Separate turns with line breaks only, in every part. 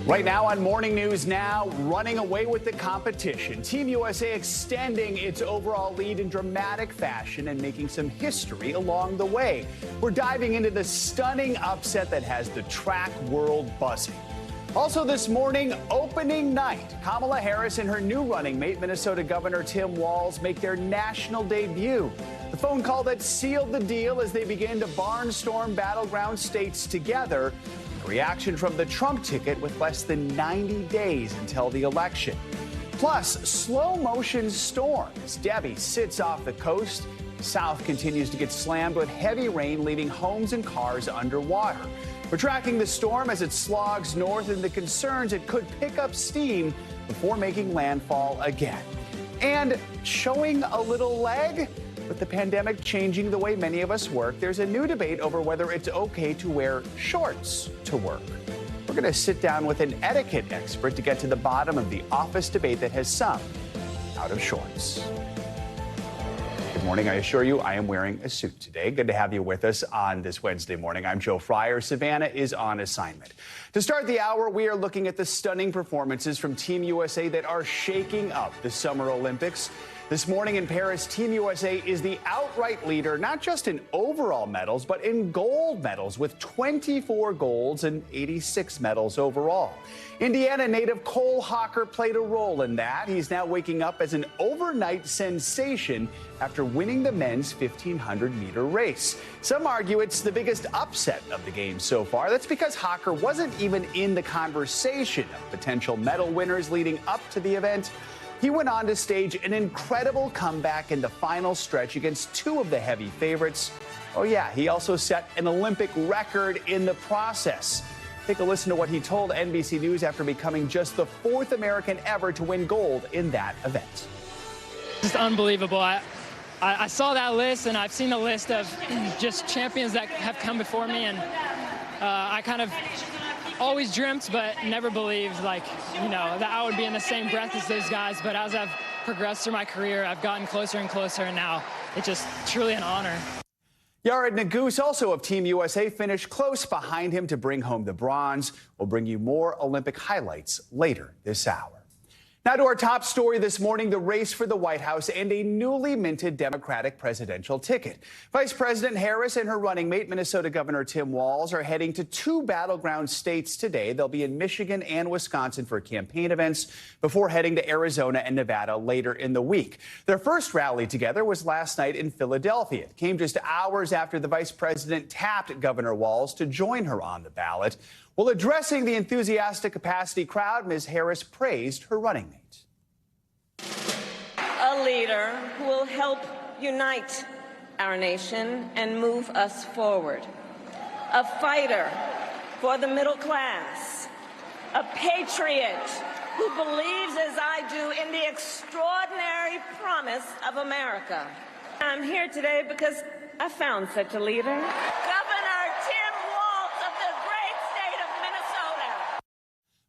Right now on Morning News Now, running away with the competition. Team USA extending its overall lead in dramatic fashion and making some history along the way. We're diving into the stunning upset that has the track world buzzing. Also this morning, opening night. Kamala Harris and her new running mate, Minnesota Governor Tim Walz, make their national debut. The phone call that sealed the deal as they begin to barnstorm battleground states together. Reaction from the Trump ticket with less than 90 days until the election. Plus, slow motion storm as Debby sits off the coast. The South continues to get slammed with heavy rain, leaving homes and cars underwater. We're tracking the storm as it slogs north and the concerns it could pick up steam before making landfall again. And showing a little leg? With the pandemic changing the way many of us work, there's a new debate over whether it's okay to wear shorts to work. We're going to sit down with an etiquette expert to get to the bottom of the office debate that has some out of shorts. Good morning. I assure you I am wearing a suit today. Good to have you with us on this Wednesday morning. I'm Joe Fryer. Savannah is on assignment. To start the hour, we are looking at the stunning performances from Team USA that are shaking up the Summer Olympics. This morning in Paris, Team USA is the outright leader, not just in overall medals, but in gold medals, with 24 golds and 86 medals overall. Indiana native Cole Hocker played a role in that. He's now waking up as an overnight sensation after winning the men's 1,500-meter race. Some argue it's the biggest upset of the game so far. That's because Hocker wasn't even in the conversation of potential medal winners leading up to the event. He went on to stage an incredible comeback in the final stretch against two of the heavy favorites. Oh yeah, he also set an Olympic record in the process. Take a listen to what he told NBC News after becoming just the fourth American ever to win gold in that event.
Just unbelievable. I saw that list, and I've seen the list of just champions that have come before me, and I kind of always dreamt but never believed, that I would be in the same breath as those guys. But as I've progressed through my career, I've gotten closer and closer, and now it's just truly an honor.
Yared Nuguse, also of Team USA, finished close behind him to bring home the bronze. We'll bring you more Olympic highlights later this hour. Now to our top story this morning, the race for the White House and a newly minted Democratic presidential ticket. Vice President Harris and her running mate, Minnesota Governor Tim Walz, are heading to two battleground states today. They'll be in Michigan and Wisconsin for campaign events before heading to Arizona and Nevada later in the week. Their first rally together was last night in Philadelphia. It came just hours after the vice president tapped Governor Walz to join her on the ballot. While addressing the enthusiastic capacity crowd, Ms. Harris praised her running mate.
A leader who will help unite our nation and move us forward. A fighter for the middle class. A patriot who believes, as I do, in the extraordinary promise of America. I'm here today because I found such a leader. Governor Tim Walz of the great state of Minnesota.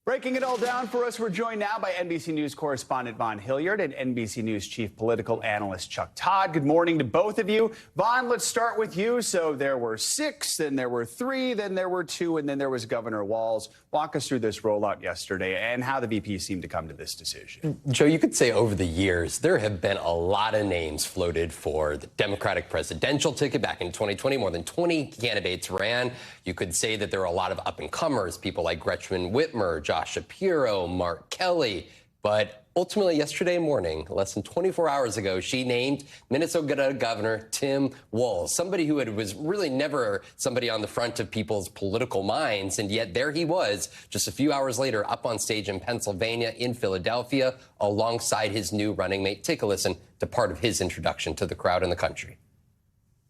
Breaking it all down for us, we're joined now by NBC News correspondent Vaughn Hilliard and NBC News chief political analyst Chuck Todd. Good morning to both of you. Vaughn, let's start with you. So there were 6, then there were 3, then there were 2, and then there was Governor Walz. Walk us through this rollout yesterday and how the VP seemed to come to this decision.
Joe, you could say over the years, there have been a lot of names floated for the Democratic presidential ticket. Back in 2020, more than 20 candidates ran. You could say that there are a lot of up-and-comers, people like Gretchen Whitmer, Josh Shapiro, Mark Kelly. But ultimately, yesterday morning, less than 24 hours ago, she named Minnesota Governor Tim Walz, somebody who was really never somebody on the front of people's political minds. And yet there he was just a few hours later up on stage in Pennsylvania, in Philadelphia, alongside his new running mate. Take a listen to part of his introduction to the crowd in the country.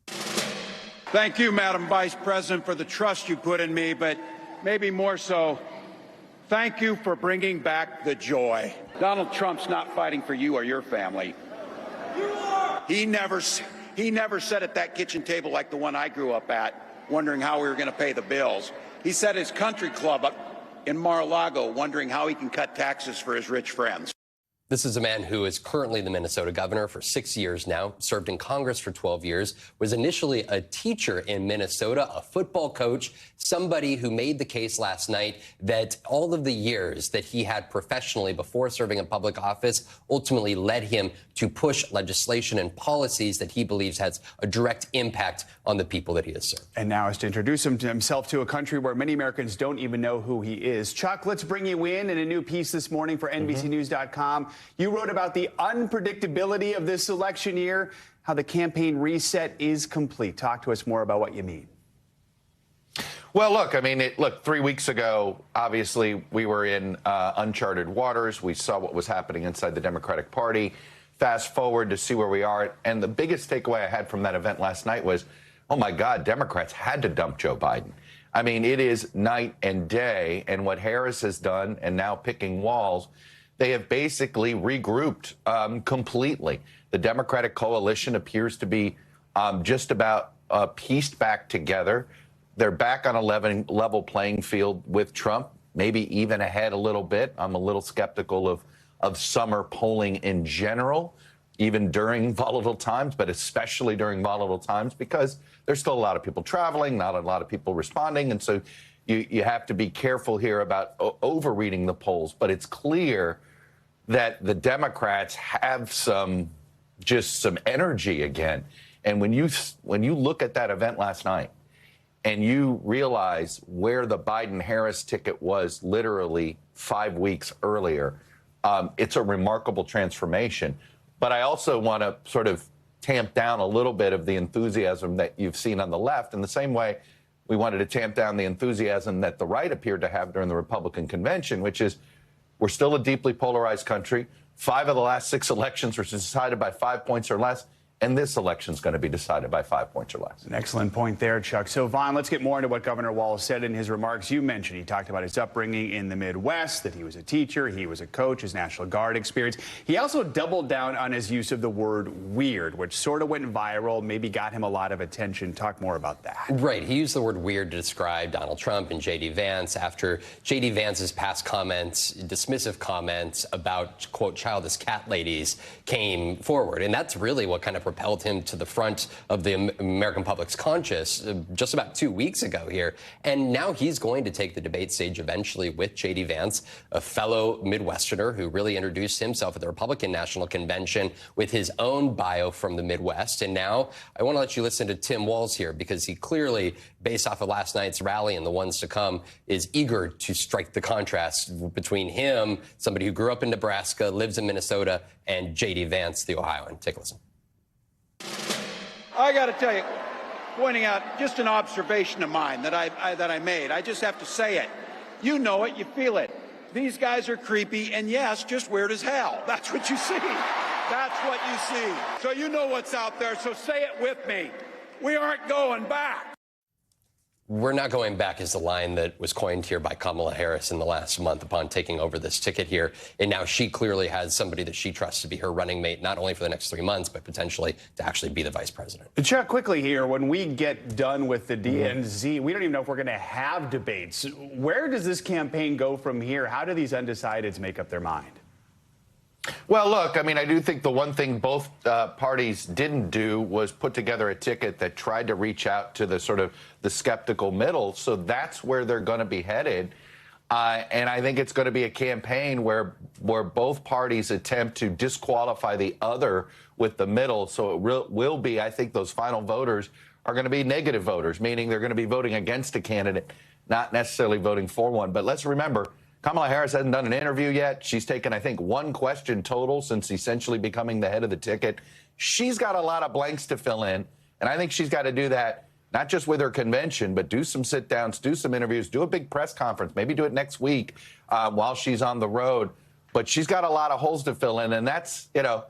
Thank you, Madam Vice President, for the trust you put in me, but maybe more so, thank you for bringing back the joy. Donald Trump's not fighting for you or your family. He never sat at that kitchen table like the one I grew up at, wondering how we were going to pay the bills. He sat at his country club up in Mar-a-Lago, wondering how he can cut taxes for his rich friends.
This is a man who is currently the Minnesota governor for 6 years now, served in Congress for 12 years, was initially a teacher in Minnesota, a football coach, somebody who made the case last night that all of the years that he had professionally before serving in public office ultimately led him to push legislation and policies that he believes has a direct impact on the people that he has served.
And now is to introduce himself to a country where many Americans don't even know who he is. Chuck, let's bring you in a new piece this morning for NBCNews.com. You wrote about the unpredictability of this election year, how the campaign reset is complete. Talk to us more about what you mean.
Well, look, I mean, 3 weeks ago, obviously, we were in uncharted waters. We saw what was happening inside the Democratic Party. Fast forward to see where we are. And the biggest takeaway I had from that event last night was, oh, my God, Democrats had to dump Joe Biden. I mean, it is night and day. And what Harris has done, and now picking Walz, they have basically regrouped completely. The Democratic coalition appears to be just about pieced back together. They're back on a level playing field with Trump, maybe even ahead a little bit. I'm a little skeptical of summer polling in general, even during volatile times, but especially during volatile times, because there's still a lot of people traveling, not a lot of people responding. And so you have to be careful here about overreading the polls. But it's clear that the Democrats have some energy again. And when you look at that event last night and you realize where the Biden-Harris ticket was literally 5 weeks earlier, it's a remarkable transformation. But I also want to sort of tamp down a little bit of the enthusiasm that you've seen on the left in the same way we wanted to tamp down the enthusiasm that the right appeared to have during the Republican convention, which is we're still a deeply polarized country. 5 of the last 6 elections were decided by 5 points or less. And this election is going to be decided by 5 points or less.
An excellent point there, Chuck. So, Vaughn, let's get more into what Governor Walz said in his remarks. You mentioned he talked about his upbringing in the Midwest, that he was a teacher, he was a coach, his National Guard experience. He also doubled down on his use of the word weird, which sort of went viral, maybe got him a lot of attention. Talk more about that.
Right. He used the word weird to describe Donald Trump and J.D. Vance after J.D. Vance's past comments, dismissive comments about, quote, childish cat ladies came forward. And that's really what kind of propelled him to the front of the American public's conscience just about 2 weeks ago here. And now he's going to take the debate stage eventually with J.D. Vance, a fellow Midwesterner who really introduced himself at the Republican National Convention with his own bio from the Midwest. And now I want to let you listen to Tim Walz here, because he clearly, based off of last night's rally and the ones to come, is eager to strike the contrast between him, somebody who grew up in Nebraska, lives in Minnesota, and J.D. Vance, the Ohioan. Take a listen.
I got to tell you, pointing out just an observation of mine that I made. I just have to say it. You know it, you feel it. These guys are creepy, and yes, just weird as hell. That's what you see. That's what you see. So you know what's out there, so say it with me. We aren't going back.
We're not going back is the line that was coined here by Kamala Harris in the last month upon taking over this ticket here. And now she clearly has somebody that she trusts to be her running mate, not only for the next 3 months, but potentially to actually be the vice president.
Chuck, quickly here, when we get done with the DNZ, we don't even know if we're going to have debates. Where does this campaign go from here? How do these undecideds make up their mind?
Well, look, I mean, I do think the one thing both parties didn't do was put together a ticket that tried to reach out to the sort of the skeptical middle. So that's where they're going to be headed. And I think it's going to be a campaign where both parties attempt to disqualify the other with the middle. So it will be, I think those final voters are going to be negative voters, meaning they're going to be voting against a candidate, not necessarily voting for one. But let's remember, Kamala Harris hasn't done an interview yet. She's taken, I think, 1 question total since essentially becoming the head of the ticket. She's got a lot of blanks to fill in, and I think she's got to do that, not just with her convention, but do some sit-downs, do some interviews, do a big press conference, maybe do it next week while she's on the road. But she's got a lot of holes to fill in, and that's, you know,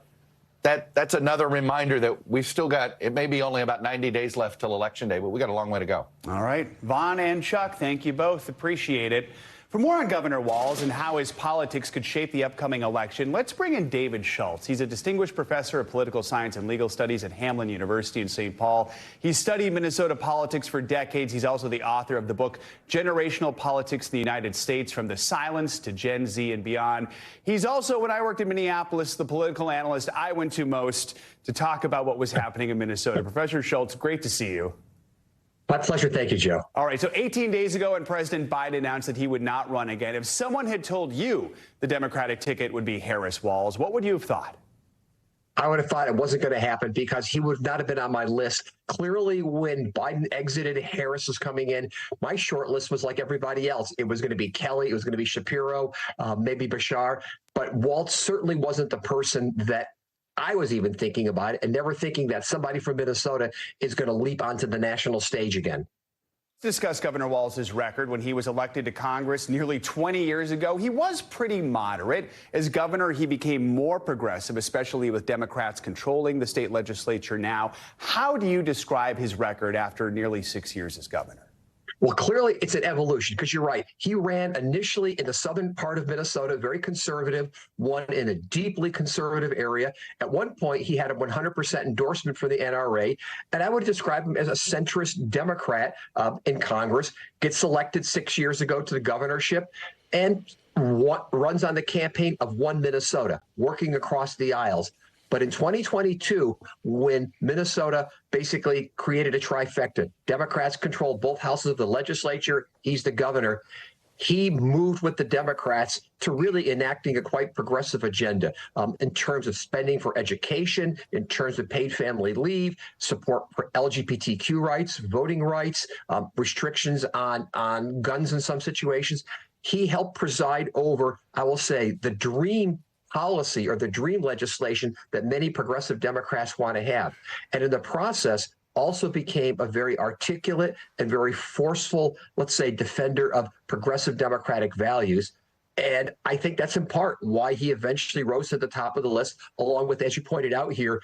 that's another reminder that we've still got, it may be only about 90 days left till Election Day, but we got a long way to go.
All right. Vaughn and Chuck, thank you both. Appreciate it. For more on Governor Walz and how his politics could shape the upcoming election, let's bring in David Schultz. He's a distinguished professor of political science and legal studies at Hamline University in St. Paul. He's studied Minnesota politics for decades. He's also the author of the book Generational Politics in the United States, From the Silence to Gen Z and Beyond. He's also, when I worked in Minneapolis, the political analyst I went to most to talk about what was happening in Minnesota. Professor Schultz, great to see you.
My pleasure. Thank you, Joe.
All right. So 18 days ago, when President Biden announced that he would not run again, if someone had told you the Democratic ticket would be Harris-Walz, what would you have thought?
I would have thought it wasn't going to happen because he would not have been on my list. Clearly, when Biden exited, Harris was coming in. My short list was like everybody else. It was going to be Kelly. It was going to be Shapiro, maybe Bashar. But Walz certainly wasn't the person that I was even thinking about it, and never thinking that somebody from Minnesota is going to leap onto the national stage again.
Let's discuss Governor Walz's record. When he was elected to Congress nearly 20 years ago, he was pretty moderate. As governor, he became more progressive, especially with Democrats controlling the state legislature now. How do you describe his record after nearly 6 years as governor?
Well, clearly, it's an evolution, because you're right. He ran initially in the southern part of Minnesota, very conservative, won in a deeply conservative area. At one point, he had a 100% endorsement for the NRA, and I would describe him as a centrist Democrat in Congress, gets elected 6 years ago to the governorship, and runs on the campaign of One Minnesota, working across the aisles. But in 2022, when Minnesota basically created a trifecta, Democrats controlled both houses of the legislature, he's the governor, he moved with the Democrats to really enacting a quite progressive agenda in terms of spending for education, in terms of paid family leave, support for LGBTQ rights, voting rights, restrictions on guns in some situations. He helped preside over, I will say, the dream policy or the dream legislation that many progressive Democrats want to have. And in the process, also became a very articulate and very forceful, let's say, defender of progressive democratic values. And I think that's in part why he eventually rose to the top of the list, along with, as you pointed out here,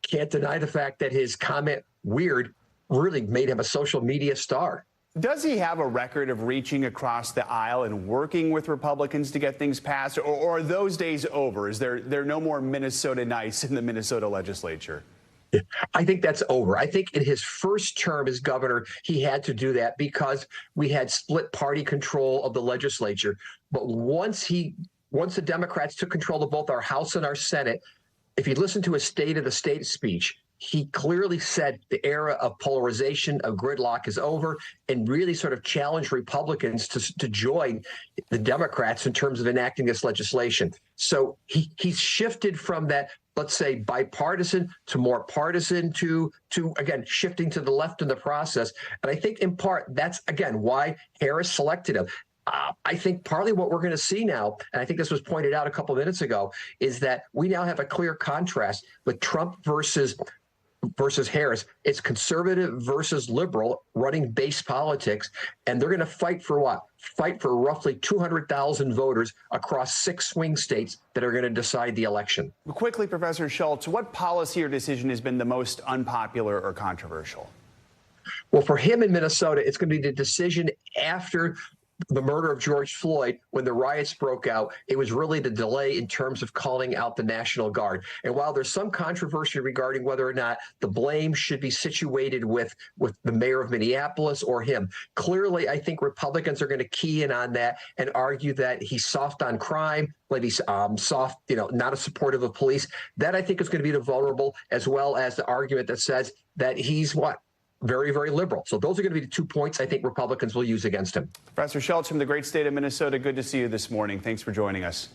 can't deny the fact that his comment, weird, really made him a social media star.
Does he have a record of reaching across the aisle and working with Republicans to get things passed, or are those days over? Is there no more Minnesota nice in the Minnesota legislature?
I think that's over. I think in his first term as governor, he had to do that because we had split party control of the legislature. But once the Democrats took control of both our House and our Senate, if you listen to his State of the State speech, he clearly said the era of polarization, of gridlock is over, and really sort of challenged Republicans to join the Democrats in terms of enacting this legislation. So he's shifted from that, let's say, bipartisan to more partisan to again, shifting to the left in the process. And I think in part that's, again, why Harris selected him. I think partly what we're going to see now, and I think this was pointed out a couple of minutes ago, is that we now have a clear contrast with Trump versus Harris. It's conservative versus liberal running base politics. And they're going to fight for what? Fight for roughly 200,000 voters across 6 swing states that are going to decide the election.
Quickly, Professor Schultz, what policy or decision has been the most unpopular or controversial?
Well, for him in Minnesota, it's going to be the decision after the murder of George Floyd, when the riots broke out. It was really the delay in terms of calling out the National Guard. And while there's some controversy regarding whether or not the blame should be situated with the mayor of Minneapolis or him, clearly I think Republicans are going to key in on that and argue that he's soft on crime, like he's soft, not as supportive of police. That I think is going to be the vulnerable, as well as the argument that says that he's very, very liberal. So those are going to be the 2 points I think Republicans will use against him.
Professor Schultz from the great state of Minnesota, good to see you this morning. Thanks for joining us.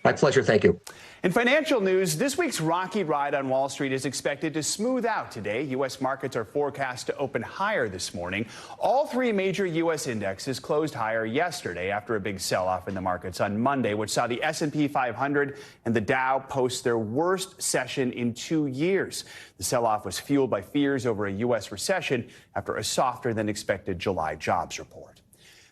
My pleasure. Thank you.
In financial news, this week's rocky ride on Wall Street is expected to smooth out today. U.S. markets are forecast to open higher this morning. All 3 major U.S. indexes closed higher yesterday after a big sell-off in the markets on Monday, which saw the S&P 500 and the Dow post their worst session in 2 years. The sell-off was fueled by fears over a U.S. recession after a softer than expected July jobs report.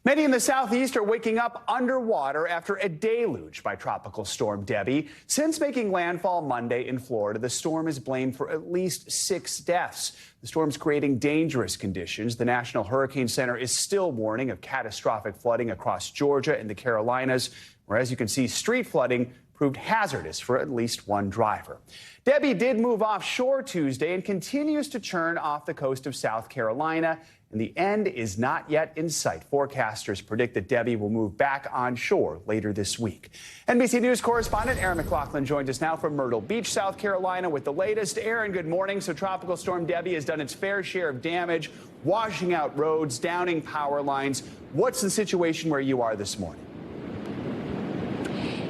Many in the southeast are waking up underwater after a deluge by Tropical Storm Debby. Since making landfall Monday in Florida, the storm is blamed for at least 6 deaths. The storm's creating dangerous conditions. The National Hurricane Center is still warning of catastrophic flooding across Georgia and the Carolinas, where, as you can see, street flooding proved hazardous for at least one driver. Debby did move offshore Tuesday and continues to churn off the coast of South Carolina, and the end is not yet in sight. Forecasters predict that Debby will move back onshore later this week. NBC News correspondent Aaron McLaughlin joins us now from Myrtle Beach, South Carolina, with the latest. Aaron, good morning. So Tropical Storm Debby has done its fair share of damage, washing out roads, downing power lines. What's the situation where you are this morning?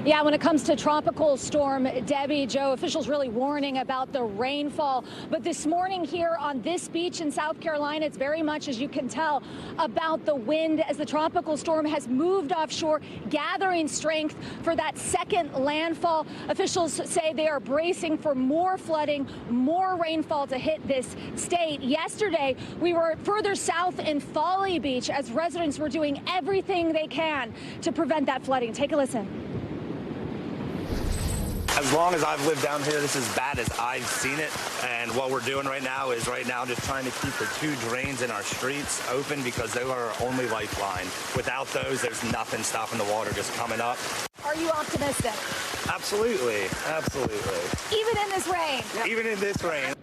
Yeah, when it comes to Tropical Storm Debby, Joe, officials really warning about the rainfall. But this morning here on this beach in South Carolina, it's very much, as you can tell, about the wind as the tropical storm has moved offshore, gathering strength for that second landfall. Officials say they are bracing for more flooding, more rainfall to hit this state. Yesterday, we were further south in Folly Beach as residents were doing everything they can to prevent that flooding. Take a listen.
As long as I've lived down here, this is as bad as I've seen it. And what we're doing right now is just trying to keep the 2 drains in our streets open because they are our only lifeline. Without those, there's nothing stopping the water just coming up.
Are you optimistic?
Absolutely. Absolutely.
Even in this rain?
Yep. Even in this rain.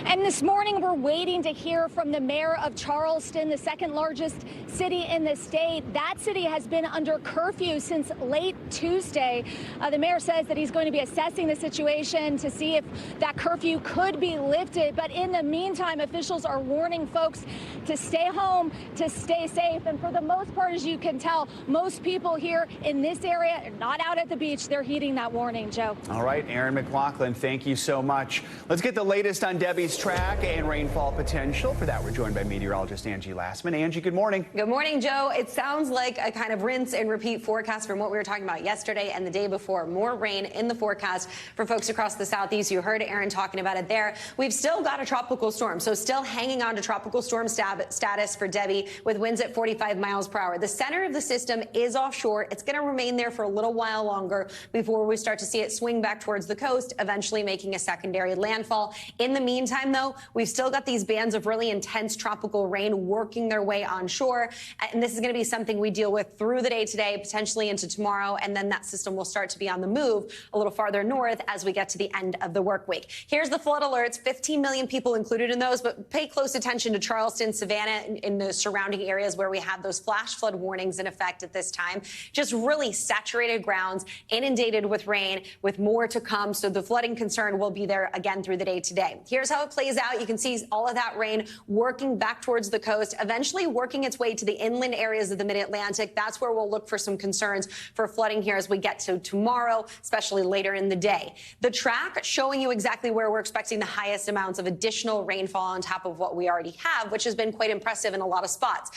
And this morning, we're waiting to hear from the mayor of Charleston, the second largest city in the state. That city has been under curfew since late Tuesday. The mayor says that he's going to be assessing the situation to see if that curfew could be lifted. But in the meantime, officials are warning folks to stay home, to stay safe. And for the most part, as you can tell, most people here in this area are not out at the beach. They're heeding that warning, Joe.
All right, Aaron McLaughlin, thank you so much. Let's get the latest on Debby's track and rainfall potential. For that, we're joined by meteorologist Angie Lassman. Angie, good morning.
Good morning, Joe. It sounds like a kind of rinse and repeat forecast from what we were talking about yesterday and the day before. More rain in the forecast for folks across the southeast. You heard Aaron talking about it there. We've still got a tropical storm, so still hanging on to tropical storm status for Debby with winds at 45 miles per hour. The center of the system is offshore. It's going to remain there for a little while longer before we start to see it swing back towards the coast, eventually making a secondary landfall. In the meantime, though, we've still got these bands of really intense tropical rain working their way onshore. And this is going to be something we deal with through the day today, potentially into tomorrow. And then that system will start to be on the move a little farther north as we get to the end of the work week. Here's the flood alerts, 15 million people included in those, but pay close attention to Charleston, Savannah, in the surrounding areas where we have those flash flood warnings in effect at this time. Just really saturated grounds, inundated with rain, with more to come. So the flooding concern will be there again through the day today. Here's how it plays out. You can see all of that rain working back towards the coast, eventually working its way to the inland areas of the mid-Atlantic. That's where we'll look for some concerns for flooding here as we get to tomorrow, especially later in the day. The track showing you exactly where we're expecting the highest amounts of additional rainfall on top of what we already have, which has been quite impressive in a lot of spots.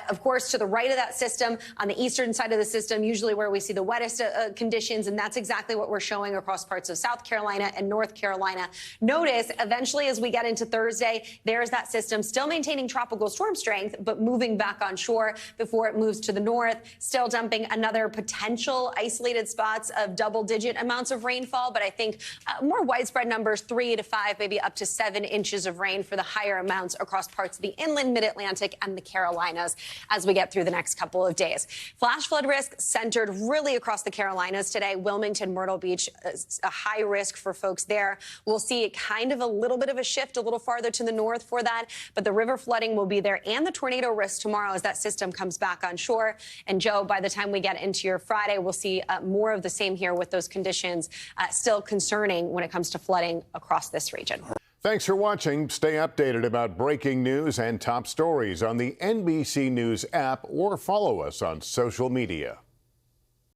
Of course, to the right of that system, on the eastern side of the system, usually where we see the wettest conditions, and that's exactly what we're showing across parts of South Carolina and North Carolina. Notice, eventually, as we get into Thursday, there's that system still maintaining tropical storm strength, but moving back on shore before it moves to the north, still dumping another potential isolated spots of double-digit amounts of rainfall. But I think more widespread numbers, 3 to 5, maybe up to 7 inches of rain for the higher amounts across parts of the inland mid-Atlantic and the Carolinas as we get through the next couple of days. Flash flood risk centered really across the Carolinas today. Wilmington, Myrtle Beach, a high risk for folks there. We'll see kind of a little bit of a shift a little farther to the north for that, but the river flooding will be there and the tornado risk tomorrow as that system comes back on shore. And Joe, by the time we get into your Friday, we'll see more of the same here with those conditions still concerning when it comes to flooding across this region.
Thanks for watching. Stay updated about breaking news and top stories on the NBC News app or follow us on social media.